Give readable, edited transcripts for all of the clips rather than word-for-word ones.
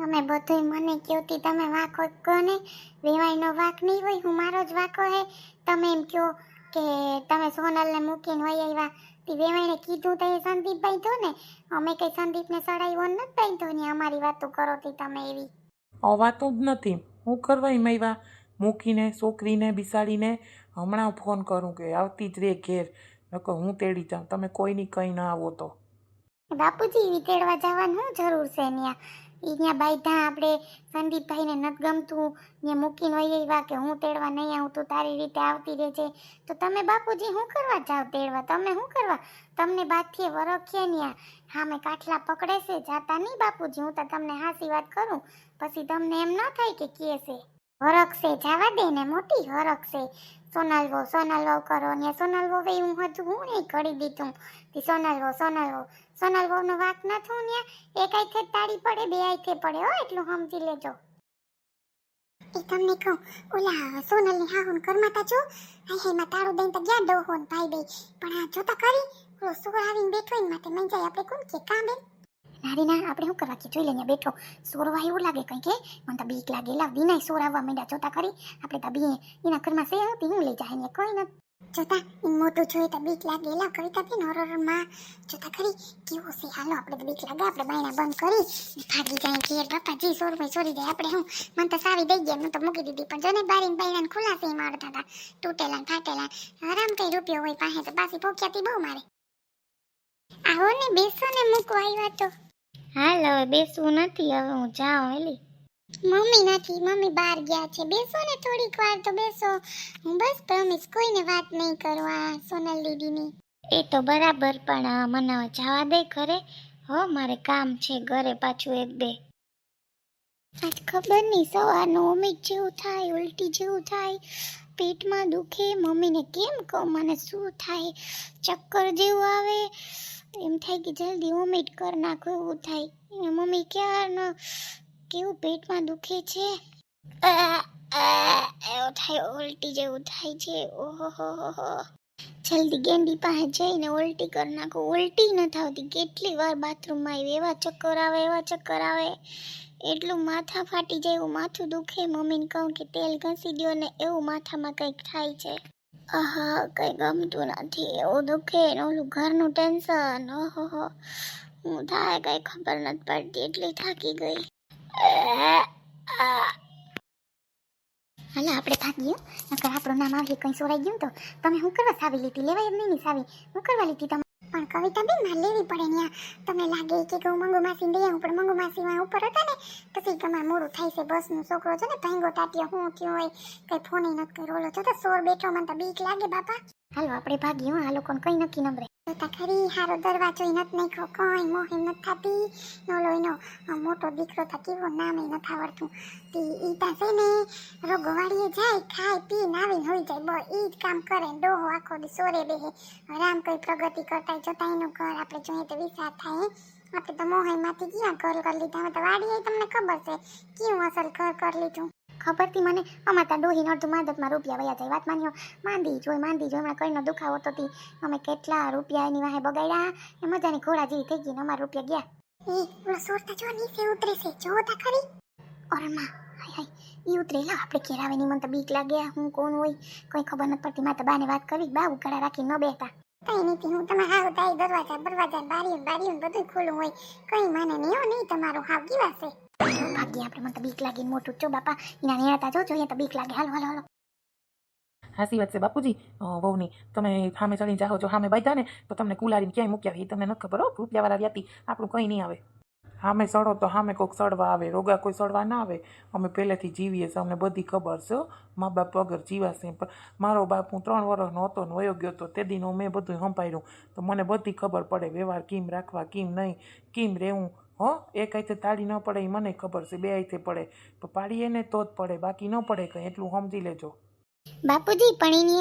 તમે બધુંય મને કયોતી તમે વાંકો કોને વેવાઈનો વાંક નહીં હોય, હું મારો જ વાંકો હે. તમે એમ કયો કે તમે સોનલને મૂકીને વહી આવ્યા, તે વેવાઈને કીધું તો એ સંદીપભાઈ તો ને, અમે કઈ સંદીપને સડાવ્યો નથી બાંધ્યો ને અમારી વાતો કરો તી તમે એવી. અવાતો જ નથી, હું કરવા એમાં મૂકીને છોકરીને બિસાડીને હમણાં ફોન કરું કે આવતી જ રે ઘેર, નકર હું તેડી જાઉં, તમે કોઈની કંઈ ના આવો તો. બાપુજી એવી તેડવા જવાની શું જરૂર છે ત્યાં બાયધા આપણે સંદીપભાઈને નથી ગમતું ત્યાં મૂકીને વહી આવ્યા કે હું તેડવા નહીં આવું, તું તારી રીતે આવતી રહેજે. તો તમે બાપુજી શું કરવા જાઓ તેડવા, તમે શું કરવા, તમને બાથીએ વરખીએ ત્યાં સામે કાઠલા પકડે છે, જાતા નહીં બાપુજી. હું તો તમને હાસી વાત કરું, પછી તમને એમ ન થાય કે કે છે વરખ છે, જવા દે ને મોટી વરખ છે. સોનલવો કરો ને સોનલવો ભાઈ હું હજુ હું નહીં કરી દીધું કે સોનલવો નો વાક ન થયું ને, એક આઈથે તાળી પડે બે આઈથે પડે હો, એટલું સમજી લેજો. એ તમને કહું, ઓલા સોનલની હાહુન કરમાતા જો આઈ માં તાળું દઈને તો ગયા ડોહો ને ભાઈ બે, પણ આ જોતા કરી ઓલો સોર આવીને બેઠો ને માટે મન જાય આપણે કોણ કે કાં બેન નારીના આપણે શું કરવા કે જોઈ લઈએ બેઠો સોરવા એવું લાગે કઈ કે મને તો બીક લાગે, લાવ દિનાય સોર આવવા માંડ્યા, જોતા કરી આપણે તો બી એના ઘરમાં સે હતી હું લઈ જાય ને કોઈ નથી જોતા ઈ મોટું જોઈએ તો બીક લાગે. એલા કવિતા બેન હોરરમાં જોતા કરી કેવું છે, હાલો આપણે તો બીક લાગે, આપણે બાયણા બંધ કરી ભાગી જાય ઘેર, બાપાજી સોરભાઈ ચોરી જાય આપણે હું, મને તો સાવી દઈ ગયા, હું તો મૂકી દીધી, પણ જોને બારીને બાયણાને ખુલ્લા છે એમાં અડતા હતા તૂટેલા ને ફાટેલા, આરામ કઈ રૂપિયો હોય પાસે તો પાછી પોક્યાતી બહુ મારે. આવો ને બેસો ને મૂકવા આવ્યા તો. હાલ હવે બેસવું નથી, હવે હું જાઉં એલી. મમ્મી નથી, મમ્મી બહાર ગયા છે, બેસો ને થોડીક વાર તો બેસો. હું બસ પ્રોમિસ કોઈને વાત નહીં કરવા સોનલ દીદીની. એ તો બરાબર, પણ મને જવા દે ઘરે, હો મારે કામ છે ઘરે પાછું એક બે. આજ ખબર નહીં સવારનું વોમિટ જેવું થાય, ઉલટી જેવું થાય, પેટમાં દુખે, મમ્મીને કેમ કહું મને શું થાય, ચક્કર જેવું આવે, એમ થાય કે જલ્દી વોમિટ કરી નાખો એવું થાય. મમ્મી ક્યારનો કેવું પેટમાં દુખે છે, એવું થાય, ઉલટી જેવું થાય છે. ઓહો જલ્દી ગેંડી પાસે જઈને ઉલટી કરી નાખો. ઉલટી ન થતી, કેટલી વાર બાથરૂમમાં આવી, એવા ચક્કર આવે, એટલું માથા ફાટી જાય એવું માથું દુખે. મમ્મીને કહું કે તેલ ઘસી દો ને, એવું માથામાં કંઈક થાય છે. આહા કંઈ ગમતું નથી, એવું દુખે ને ઓલું ઘરનું ટેન્શન, ઓહો હું થાય કંઈ ખબર નથી પડતી, એટલી થાકી ગઈ. હાલા આપણે ભાગીએ, નકર આપણું નામ આવી કંઈ સોરાઈ ગયું તો તમે શું કરવા સાવી લીધી, લેવાય એમ નહીં સાવી, હું કરવા લીધી તમે. પણ કવિતા બેન મારે લેવી પડે ને, તમને લાગે કે હું મંગુ માસીને દઈ આવું, પણ મંગુ માસી ઉપર હતા ને પછી તમારે મોડું થાય છે. બસનું છોકરો છે ને ભાંગો તાટ્યો હું થયું હોય, કંઈ ફોન નથી કર્યો, ઓલો જો તો સોર બેઠો, મને તો બીક લાગે બાપા. હાલો આપણે ભાગીએ, આ લોકોને કંઈ નક્કી નંબરે જોતા ખરી હારો દરવાજો નથી નાખ્યો, કંઈ મોહિમ નથી થતી. ઓલો એનો મોટો દીકરો તા કેવો નામે નથી આવડતું, ઈ તા છે ને રોગો વાળીએ જાય, ખાય પીને આવીને હોઈ જાય, બસ ઈ જ કામ કરે. ડોહો આખો દી સોરે બેહે, આરામ કઈ પ્રગતિ કરતા જોતા એનું ઘર આપણે જોઈએ તો વિચાર થાય. આપણે તો મોહાઈમાંથી ક્યાં ઘર કરી લીધા, અમે તો વાડીએ તમને ખબર છે કેવું અસલ ઘર કરી લીધું. ખબરથી મને અમારા ડોહી અડધું માદકમાં રૂપિયા વયા જાય, વાત માન્યો માંદી જોઈ હમણાં કઈનો દુખાવો તો અમે કેટલા રૂપિયા એની વાહે બગાડ્યા, એ મજાની ઘોડા જેવી થઈ ગઈ ને અમારા રૂપિયા ગયા. એ ઓલો સોરતા જો નીચે ઉતરે છે, જોતા ખરી ઓરમાં હાય ઈ ઉતરેલા આપણે ઘેર આવે ની, મને તો બીક લાગે, હું કોણ હોય કોઈ ખબર નથી પડતી. મારે તો બાને વાત કરવી, બા ઉઘાડા રાખી ન બેઠા કઈ નથી. હું તમે હાવ તાઈ દરવાજા બારીઓ બધું ખુલ્લું હોય, કઈ માને નહીં હો, નહીં તમારું હાવ કેવા છે ભાગ્ય આપણે. મને તો બીક લાગી મોટું છો બાપા, એના નેતા જો જોઈએ તો બીક લાગે. હાલો હાસી વાત છે બાપુજી, વહુની તમે સામે ચડીને જાઓ છો, સામે બાંધ્યા ને તો તમને કુલારીને ક્યાંય મૂક્યા એ તમને નથી ખબર હો. રૂપિયાવાળા વ્યાતી આપણું કંઈ નહીં આવે, સામે સડો તો સામે કોઈક સડવા આવે, રોગા કોઈ સડવા ના આવે. અમે પહેલેથી જીવીએ છીએ, અમને બધી ખબર છે, મા બાપ વગર જીવાશે. પણ મારો બાપ હું 3 વર્ષનો હતો ને વયો ગયો હતો તે દીનો મેં બધું સંભાળ્યું, તો મને બધી ખબર પડે, વ્યવહાર કેમ રાખવા કેમ નહીં, કેમ રહેવું. એક હાથે તાળી ન પડે એ મને ખબર છે, 2 હાથે પડે, તો પાડીએ ને તો જ પડે, બાકી ન પડે કંઈ, એટલું સમજી લેજો. બાપુજી પણ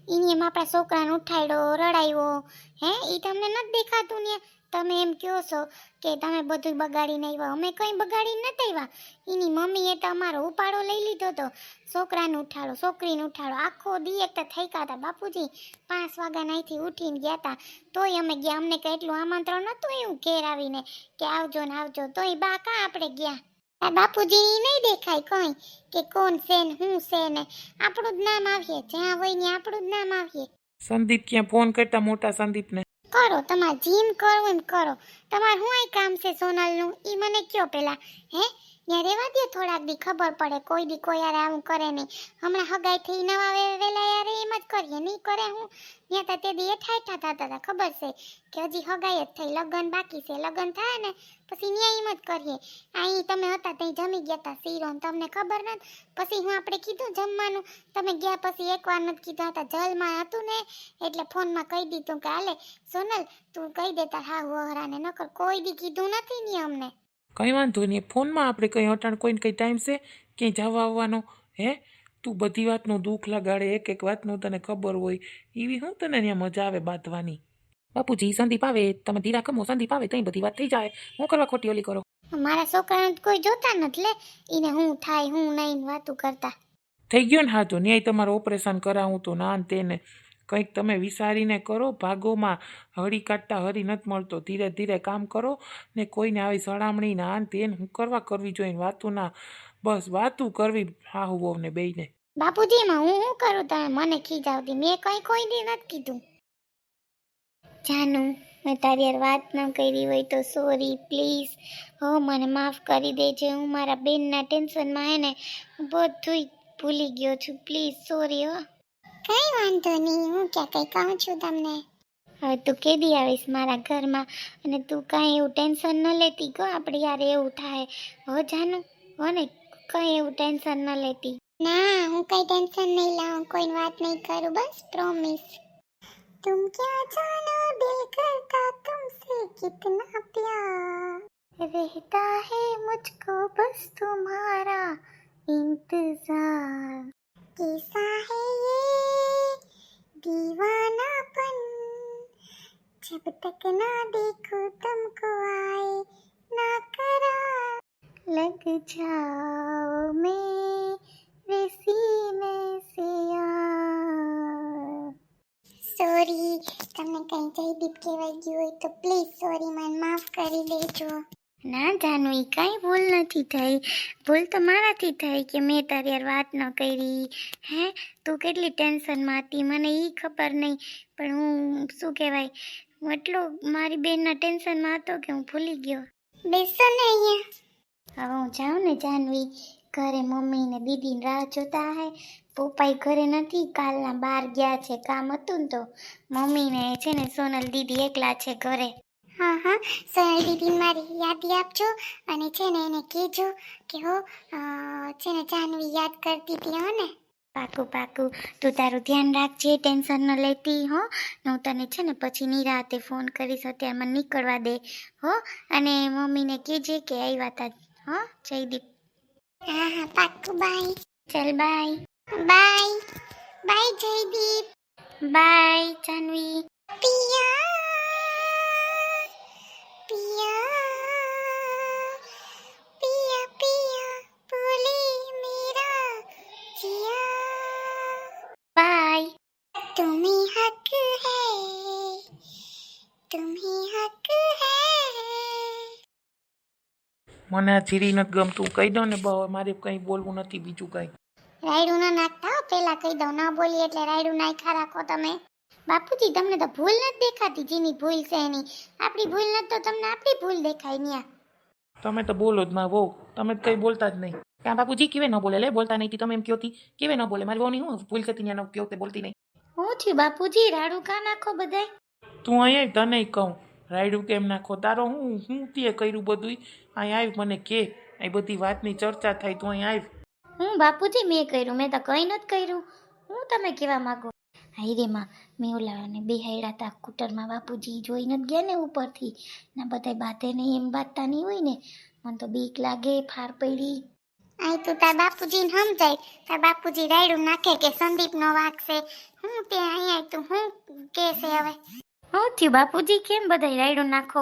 એની એમ આપણા છોકરાને ઉઠાડ્યો રડાવ્યો, હે એ તમને નથી દેખાતું ને? તમે એમ કહો છો કે તમે બધું બગાડીને આવ્યા, અમે કંઈ બગાડીને નથી આવ્યા. એની મમ્મીએ તો અમારો ઉપાડો લઈ લીધો હતો, છોકરાને ઉઠાડો છોકરીને ઉઠાડો, આખો દી એક તો થઈકા હતા બાપુજી. 5 વાગ્યાના અહીંથી ઉઠીને ગયા હતા, તોય અમે ગયા, અમને કંઈ એટલું આમંત્રણ નહોતું એવું ઘેર આવીને કે આવજો ને આવજો, તોય બા કાં આપણે ગયા. આ બાપુજી નહીં દેખાય કઈ કે કોણ છે ને હું છે ને આપણું જ નામ આવીએ જ્યાં હોય ને આપણું જ નામ આવીએ. સંદીપ ક્યાં ફોન કરતા મોટા સંદીપને. કરો તમારે જીમ કરવું એમ કરો. તમારે શું આ કામ છે સોનલનું ઈ મને કયો પેલા હે ત્યાં રેવા દે થોડાક દી ખબર પડે કોઈ દી કોઈ યાર આવું કરે નહીં. હમણાં હગાઈ થઈ નવા વેલા યાર એમ જ કરીએ નહીં કરે હું ત્યાં તો તે દી એઠા થતા હતા ખબર છે કે હજી હગાઈ જ થઈ લગ્ન બાકી છે લગ્ન થાય ને પછી ન્યા એમ જ કરીએ. અહીં તમે હતા ત્યાં જમી ગયા હતા શીરો ને તમને ખબર નથી પછી હું આપણે કીધું જમવાનું તમે ગયા પછી એકવાર નથી કીધું હતા જલમાં હતું ને એટલે ફોનમાં કહી દીધું કે હાલે સોનલ તું કહી દેતા હા વહરાને નકર કોઈ દી કીધું નથી ને અમને. કંઈ વાંધો નહીં ફોનમાં આપણે કંઈ અટાણ કોઈને કંઈ ટાઈમ છે ક્યાંય જવા આવવાનો હે તું બધી વાતનું દુઃખ લગાડે એક એક વાતનું તને ખબર હોય એવી હું તને ત્યાં મજા આવે બાંધવાની. બાપુજી સંદીપ આવે તમે ધીરા કમો સંદીપ આવે ત્યાં બધી વાત થઈ જાય હું કરવા ખોટી ઓલી કરો. મારા છોકરાને કોઈ જોતા નથી લે ઈને હું થાય હું નહીં વાતું કરતા. થઈ ગયો ને હા તો ન્યાય તમારું ઓપરેશન કરાવું તો ના ને તેને કંઈક તમે વિચારીને કરો ભાગોમાં હળી કાઢતા હરી નથી મળતો ધીરે ધીરે કામ કરો ને કોઈને આવી સળામણી ના ને તેને હું કરવી જોઈએ વાતું ના બસ વાતું કરવી હાહુ વહુને બેયને. બાપુજીમાં હું શું કરું તમે મને ખીજાવતી મેં કઈ કોઈ દી નથી કીધું. જાનું મેં તારી યાર વાત ન કરી હોય તો સોરી પ્લીઝ હો મને માફ કરી દેજે હું મારા બેનના ટેન્શનમાં હે ને બધું ભૂલી ગયો છું પ્લીઝ સોરી હો. કઈ વાંધો નહીં હું ક્યાં કઈ કહું છું તમને. હવે તું કેદી આવીશ મારા ઘરમાં અને તું કાંઈ એવું ટેન્શન ન લેતી કહો આપણે યાર એવું થાય હો જાનું હો ને કઈ એવું ટેન્શન ન લેતી. ના હું કઈ ટેન્શન નહીં લાવું કોઈ વાત નહીં કરું બસ પ્રોમિસ. तुम क्या जानो दिल करता तुमसे कितना प्यार रहता है मुझको बस तुम्हारा इंतजार कैसा है ये दीवानापन जब तक ना देखूं तुमको आए ना करार लग जाओ मेरे सीने से यार. સોરી તમને કઈ જયદીપ કહેવાય ગયું હોય તો પ્લીઝ સોરી મને માફ કરી દેજો. ના જાનવી કઈ ભૂલ નથી થઈ ભૂલ તો મારાથી થઈ કે મેં તારી યાર વાત ન કરી હે તું કેટલી ટેન્શનમાં હતી મને એ ખબર નહીં પણ હું શું કહેવાય હું એટલો મારી બેનના ટેન્શનમાં હતો કે હું ભૂલી ગયો. બેસો ને અહીંયા હવે હું જાઉં ને જાનવી ઘરે મમ્મી ને દીદીને રાહ જોતા હે પપ્પાઈ ઘરે નથી કાલના બહાર ગયા છે કામ હતું ને તો મમ્મીને છે ને સોનલ દીદી એકલા છે ઘરે. હા હા સોનલ દીદી મારી યાદી આપજો અને છે ને એને કહેજો કે હો છે ને જાનવી યાદ કરતી હતી હો ને. પાકું પાકું તું તારું ધ્યાન રાખજે ટેન્શન ન લેતી હો હું તને છે ને પછી નિરાતે ફોન કરીશ અત્યારે મને નીકળવા દે હો અને મમ્મીને કહેજે કે આવ્યા તા હો જયદીપ. હા હા પાકું બાય. ચલ bye. Bye bye Jaydeep. Bye Janvi. પિયા પિયા પિયા પિયા બોલે મેરા जिया. बाय. तुम्हें हक है तुम्हें हक है. મને આ જીરી નથી ગમતું કહી દો ને બહુ મારે કંઈ બોલવું નથી બીજું કંઈ. રાયડું ના નાખતા પેલા કહી દઉં ના બોલી એટલે રાયડું નાખ્યા રાખો તમે. બાપુજી તમને તો ભૂલ નથી દેખાતી જેની ભૂલ છે એની આપણી ભૂલ નથી તો તમને આપણી ભૂલ દેખાય ન્યા. તમે તો બોલો જ માં વહુ તમે તો કંઈ બોલતા જ નહીં. ક્યાં બાપુજી કેવે ન બોલે લે બોલતા નહીં તમે એમ કહોતી કેવે ન બોલે મારી વહુની હું ભૂલ થતી ત્યાં કયો તે બોલતી નહીં. હું થયું બાપુજી રાડું કા નાખો બધાય. તું અહીંયા તને કહું રાયડું કેમ નાખો તારો હું તે કર્યું બધું અહીં આવી મને કે એ બધી વાતની ચર્ચા થાય તું અહીં આવી. હું બાપુજી મેં કર્યું મેં તો કંઈ નથી કર્યું હું તમે કહેવા માંગો. હાઈરેમાં મેં ઓલાને બેહાડ્યા હતા સ્કૂટરમાં બાપુજી જોઈ નથી ગયા ને ઉપરથી ના બધાય બાતે નહીં એમ બાતતા નહીં હોય ને મને તો બીક લાગે ફાર પડી. આઈ તું તાર બાપુજીને સમજાય તાર બાપુજી રાયડું નાખે કે સંદીપનો વાંક છે હું તે અહીંયા તું હું કે છે હવે. હું થયું બાપુજી કેમ બધાય રાયડું નાખો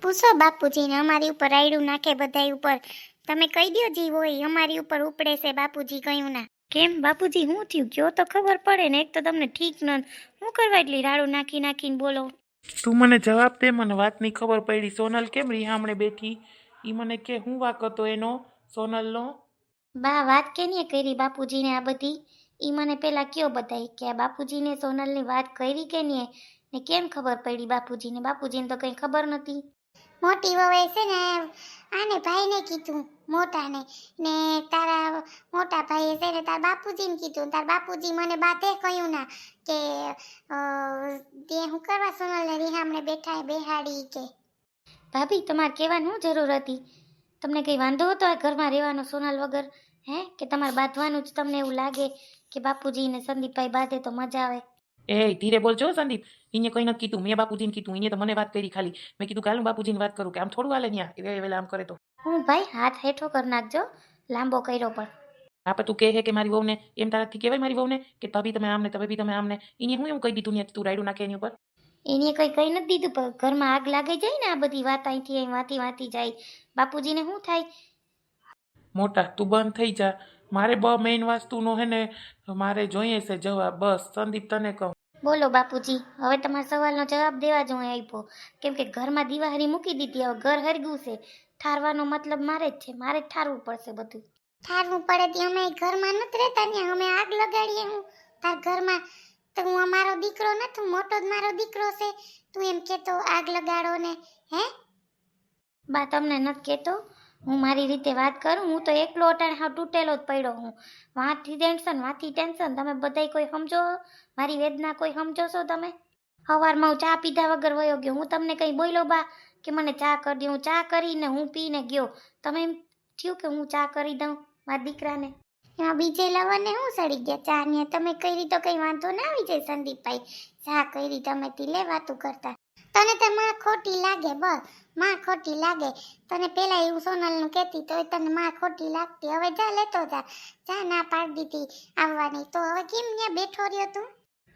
પૂછો બાપુજીને અમારી ઉપર રાયડું નાખે બધાય ઉપર તમે કહી દો જી હોય અમારી ઉપર ઉપડે છે બાપુજી કયું ના. કેમ બાપુજી હું થયું કયો તો ખબર પડે ને એક તો તમને ઠીક ન હું કરવા એટલી રાડું નાખી નાખીને બોલો. તું મને જવાબ દે મને વાતની ખબર પડી સોનલ કેમ રિહામણે બેઠી એ મને કે હું વાક હતો એનો સોનલનો? બા વાત કેની કરી બાપુજીને આ બધી? ઈ મને પેલા કયો બતાવી કે આ બાપુજીને સોનલની વાત કરી કે નહીં, ને કેમ ખબર પડી બાપુજીને? બાપુજીને તો કંઈ ખબર નથી. મોટી વહુએ છે ને આને ભાઈને કીધું, મોટાને, ને તારા મોટા ભાઈએ છે ને તારા બાપુજીને કીધું. તારા બાપુજી મને બાતે કહ્યું ના કે તે હું કરવા સોનલને રિહામણે બેઠા બેહાડી કે. ભાભી તમારે કહેવાની શું જરૂર હતી? તમને કંઈ વાંધો હતો આ ઘરમાં રહેવાનો સોનલ વગર? હે કે તમારે બાંધવાનું જ તમને એવું લાગે કે બાપુજી ને સંદીપભાઈ બાંધે તો મજા આવે? એ ધીરે બોલજો સંદીપ. એને કંઈ નથી કીધું, મેં બાપુજીને કીધું. એને તો મને વાત કરી ખાલી. મેં કીધું કાલ હું બાપુજીને વાત કરું કે આમ થોડું હાલે ન્યા એ વેલા આમ કરે તો. હું ભાઈ હાથ હેઠો કરી નાખજો, લાંબો કર્યો પણ. હા પણ તું કહે કે મારી વહુને એમ તારાથી કહેવાય મારી વહુને કે ભાભી તમે આમને તો ભાભી તમે આમને? એને હું એવું કહી દીધું ને તું રાયડું નાખે એની ઉપર? એને કંઈ કહી નથી દીધું, પણ ઘરમાં આગ લાગી જાય ને આ બધી વાત અહીંથી અહીં વાંથી વાંથી જાય, બાપુજીને શું થાય? મોટા તું બંધ થઈ જા. મારે મેઇન વસ્તુનો હે ને મારે જોઈએ છે જવાબ. બસ સંદીપ તને કહું. બોલો બાપુજી, હવે તમારા સવાલનો જવાબ દેવા જ હું આપ્યો. કેમ કે ઘરમાં દિવાળી મૂકી દીધી, હવે ઘર હરગ્યું છે. ઠારવાનો મતલબ મારે જ છે, મારે જ ઠારવું પડશે બધું. ઠારવું પડે તે અમે ઘરમાં નથી રહેતા ને, અમે આગ લગાડીએ હું તાર ઘરમાં? તો હું અમારો દીકરો નથી, મોટો જ મારો દીકરો છે. તું એમ કહેતો આગ લગાડો ને? હે બા તમને નથી કહેતો? હું મારી રીતે વાત કરું. હું તો એકલો અટાણે હાવ તૂટેલો જ પડ્યો હું. વાંથી ટેન્શન. તમે બધાય કોઈ સમજો મારી વેદના? કોઈ સમજો છો તમે? સવારમાં હું ચા પીધા વગર વયો ગયો. હું તમને કંઈ બોલ્યો બા કે મને ચા કરી દે? હું ચા કરીને હું પીને ગયો. તમે એમ થયું કે હું ચા કરી દઉં મારા દીકરાને? એમાં બીજે લવરને શું સડી ગયા ચા ને? તમે કરી તો કંઈ વાંધો ના આવી જાય સંદીપભાઈ. ચા કરી તમે તી લે વાતું કરતા. તને તો માં ખોટી લાગે, બસ માં ખોટી લાગે તને. પેલા એવું સોનલનું કહેતી તો તને માં ખોટી લાગતી. હવે જા લેતો જા. ચા ના પાડી દીધી આવવાની, તો હવે કેમ ત્યાં બેઠો રહ્યો તું?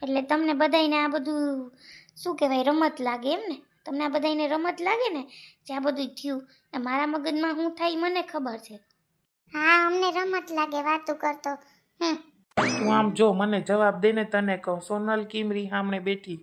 એટલે તમને બધાયને આ બધું શું કહેવાય, રમત લાગે એમ ને? તમને આ બધાયને રમત લાગે ને જે આ બધું થયું? મારા મગજમાં શું થાય મને ખબર છે. હા અમને રમત લાગે વાતું કરતો. તું આમ જો મને જવાબ દે ને તને કહું. સોનલ કિમરી સામે બેઠી